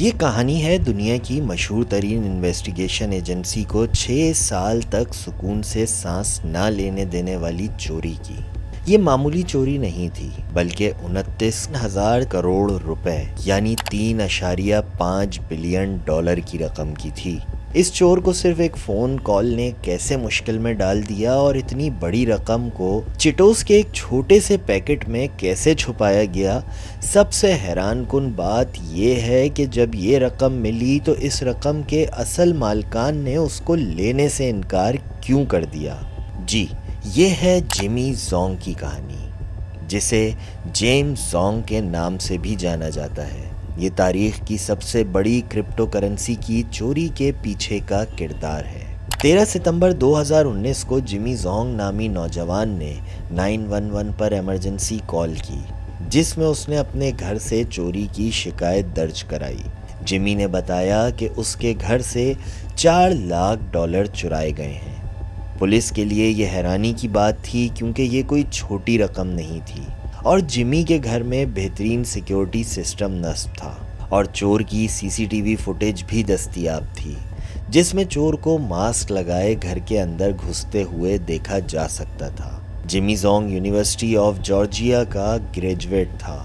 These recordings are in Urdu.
یہ کہانی ہے دنیا کی مشہور ترین انویسٹیگیشن ایجنسی کو 6 سال تک سکون سے سانس نہ لینے دینے والی چوری کی۔ یہ معمولی چوری نہیں تھی بلکہ 29,000 کروڑ روپے یعنی 3.5 بلین ڈالر کی رقم کی تھی۔ اس چور کو صرف ایک فون کال نے کیسے مشکل میں ڈال دیا اور اتنی بڑی رقم کو چٹوس کے ایک چھوٹے سے پیکٹ میں کیسے چھپایا گیا، سب سے حیران کن بات یہ ہے کہ جب یہ رقم ملی تو اس رقم کے اصل مالکان نے اس کو لینے سے انکار کیوں کر دیا۔ جی، یہ ہے جیمی زونگ کی کہانی، جسے جیمز زونگ کے نام سے بھی جانا جاتا ہے۔ یہ تاریخ کی سب سے بڑی کرپٹو کرنسی کی چوری کے پیچھے کا کردار ہے۔ 13 ستمبر 2019 کو جیمی زونگ نامی نوجوان نے 911 پر ایمرجنسی کال کی، جس میں اس نے اپنے گھر سے چوری کی شکایت درج کرائی۔ جیمی نے بتایا کہ اس کے گھر سے 4 لاکھ ڈالر چرائے گئے ہیں۔ پولیس کے لیے یہ حیرانی کی بات تھی کیونکہ یہ کوئی چھوٹی رقم نہیں تھی اور جیمی کے گھر میں بہترین سیکیورٹی سسٹم نصب تھا اور چور کی CCTV فوٹیج بھی دستیاب تھی، جس میں چور کو ماسک لگائے گھر کے اندر گھستے ہوئے دیکھا جا سکتا تھا۔ Jamie Zhong University of Georgia کا گریجویٹ تھا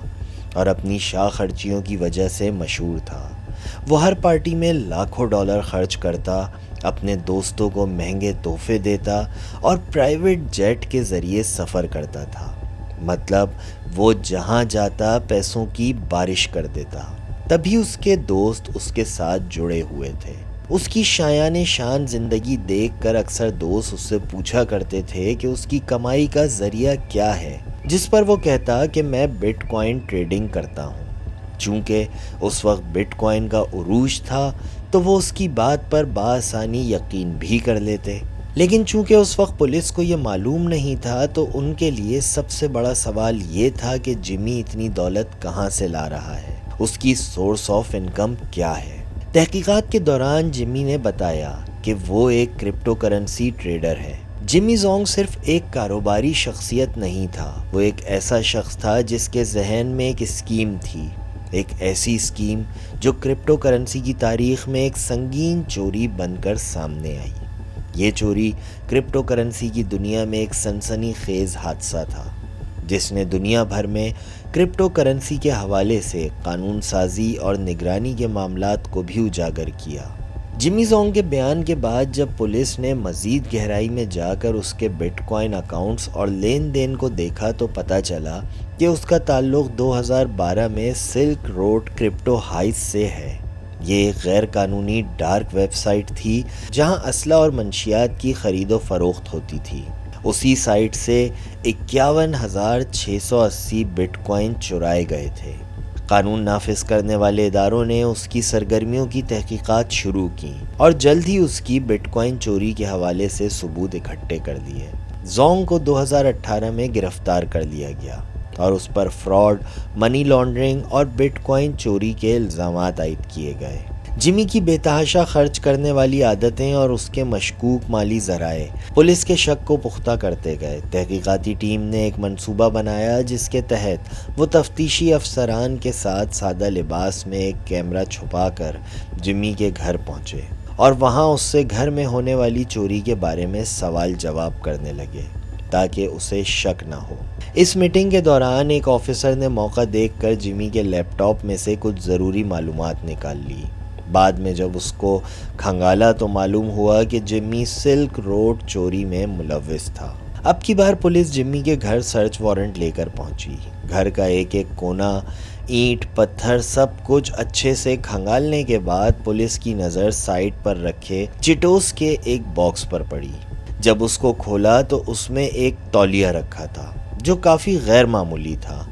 اور اپنی شاہ خرچیوں کی وجہ سے مشہور تھا۔ وہ ہر پارٹی میں لاکھوں ڈالر خرچ کرتا، اپنے دوستوں کو مہنگے تحفے دیتا اور پرائیویٹ جیٹ کے ذریعے سفر کرتا تھا۔ مطلب وہ جہاں جاتا پیسوں کی بارش کر دیتا۔ تبھی اس کے دوست اس کے ساتھ جڑے ہوئے تھے۔ اس کی شایان شان زندگی دیکھ کر اکثر دوست اس سے پوچھا کرتے تھے کہ اس کی کمائی کا ذریعہ کیا ہے، جس پر وہ کہتا کہ میں بٹ کوائن ٹریڈنگ کرتا ہوں۔ چونکہ اس وقت بٹ کوائن کا عروج تھا تو وہ اس کی بات پر بآسانی یقین بھی کر لیتے، لیکن چونکہ اس وقت پولیس کو یہ معلوم نہیں تھا تو ان کے لیے سب سے بڑا سوال یہ تھا کہ جیمی اتنی دولت کہاں سے لا رہا ہے، اس کی سورس آف انکم کیا ہے۔ تحقیقات کے دوران جیمی نے بتایا کہ وہ ایک کرپٹو کرنسی ٹریڈر ہے۔ جیمی زونگ صرف ایک کاروباری شخصیت نہیں تھا، وہ ایک ایسا شخص تھا جس کے ذہن میں ایک اسکیم تھی، ایک ایسی اسکیم جو کرپٹو کرنسی کی تاریخ میں ایک سنگین چوری بن کر سامنے آئی۔ یہ چوری کرپٹو کرنسی کی دنیا میں ایک سنسنی خیز حادثہ تھا، جس نے دنیا بھر میں کرپٹو کرنسی کے حوالے سے قانون سازی اور نگرانی کے معاملات کو بھی اجاگر کیا۔ جیمی زونگ کے بیان کے بعد جب پولیس نے مزید گہرائی میں جا کر اس کے بٹ کوائن اکاؤنٹس اور لین دین کو دیکھا تو پتہ چلا کہ اس کا تعلق 2012 میں سلک روڈ کرپٹو ہائز سے ہے۔ یہ ایک غیر قانونی ڈارک ویب سائٹ تھی جہاں اسلحہ اور منشیات کی خرید و فروخت ہوتی تھی۔ اسی سائٹ سے 51,680 بٹ کوائن چرائے گئے تھے۔ قانون نافذ کرنے والے اداروں نے اس کی سرگرمیوں کی تحقیقات شروع کی اور جلد ہی اس کی بٹ کوائن چوری کے حوالے سے ثبوت اکٹھے کر دیے۔ زونگ کو 2018 میں گرفتار کر لیا گیا اور اس پر فراڈ، منی لانڈرنگ اور بٹ کوائن چوری کے الزامات عائد کیے گئے۔ جیمی کی بے تحاشا خرچ کرنے والی عادتیں اور اس کے مشکوک مالی ذرائع پولیس کے شک کو پختہ کرتے گئے۔ تحقیقاتی ٹیم نے ایک منصوبہ بنایا جس کے تحت وہ تفتیشی افسران کے ساتھ سادہ لباس میں ایک کیمرہ چھپا کر جیمی کے گھر پہنچے اور وہاں اس سے گھر میں ہونے والی چوری کے بارے میں سوال جواب کرنے لگے تاکہ اسے شک نہ ہو۔ اس میٹنگ کے دوران ایک آفیسر نے موقع دیکھ کر جیمی کے لیپ ٹاپ میں سے کچھ ضروری معلومات نکال لی۔ بعد میں جب اس کو کھنگالا تو معلوم ہوا کہ جیمی سلک روڈ چوری میں ملوث تھا۔ اب کی بار پولیس جیمی کے گھر سرچ وارنٹ لے کر پہنچی۔ گھر کا ایک ایک کونا، اینٹ، پتھر، سب کچھ اچھے سے کھنگالنے کے بعد پولیس کی نظر سائٹ پر رکھے چٹوس کے ایک باکس پر پڑی۔ جب اس کو کھولا تو اس میں ایک تولیہ رکھا تھا جو کافی غیر معمولی تھا۔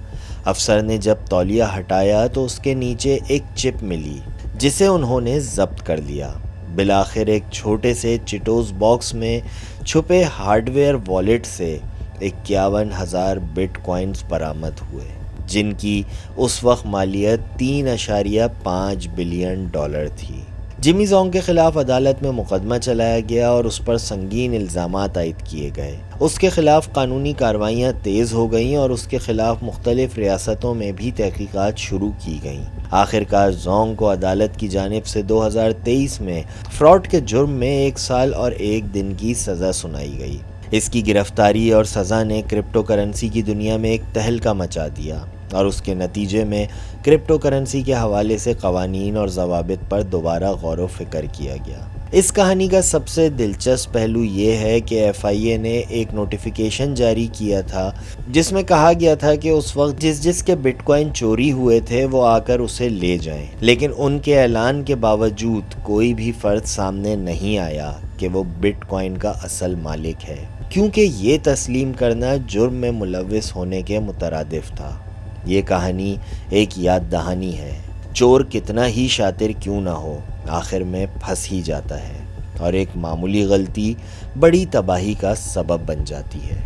افسر نے جب تولیہ ہٹایا تو اس کے نیچے ایک چپ ملی جسے انہوں نے ضبط کر لیا۔ بالآخر ایک چھوٹے سے چٹوس باکس میں چھپے ہارڈ ویئر والیٹ سے 51,000 بٹ کوائنز برآمد ہوئے، جن کی اس وقت مالیت 3.5 بلین ڈالر تھی۔ جمی زونگ کے خلاف عدالت میں مقدمہ چلایا گیا اور اس پر سنگین الزامات عائد کیے گئے۔ اس کے خلاف قانونی کارروائیاں تیز ہو گئیں اور اس کے خلاف مختلف ریاستوں میں بھی تحقیقات شروع کی گئیں۔ آخرکار زونگ کو عدالت کی جانب سے 2023 میں فراڈ کے جرم میں 1 سال اور 1 دن کی سزا سنائی گئی۔ اس کی گرفتاری اور سزا نے کرپٹو کرنسی کی دنیا میں ایک تہلکہ مچا دیا اور اس کے نتیجے میں کرپٹو کرنسی کے حوالے سے قوانین اور ضوابط پر دوبارہ غور و فکر کیا گیا۔ اس کہانی کا سب سے دلچسپ پہلو یہ ہے کہ FIA نے ایک نوٹیفیکیشن جاری کیا تھا جس میں کہا گیا تھا کہ اس وقت جس کے بٹ کوائن چوری ہوئے تھے وہ آ کر اسے لے جائیں، لیکن ان کے اعلان کے باوجود کوئی بھی فرد سامنے نہیں آیا کہ وہ بٹ کوائن کا اصل مالک ہے، کیونکہ یہ تسلیم کرنا جرم میں ملوث ہونے کے مترادف تھا۔ یہ کہانی ایک یاد دہانی ہے، چور کتنا ہی شاطر کیوں نہ ہو آخر میں پھنس ہی جاتا ہے اور ایک معمولی غلطی بڑی تباہی کا سبب بن جاتی ہے۔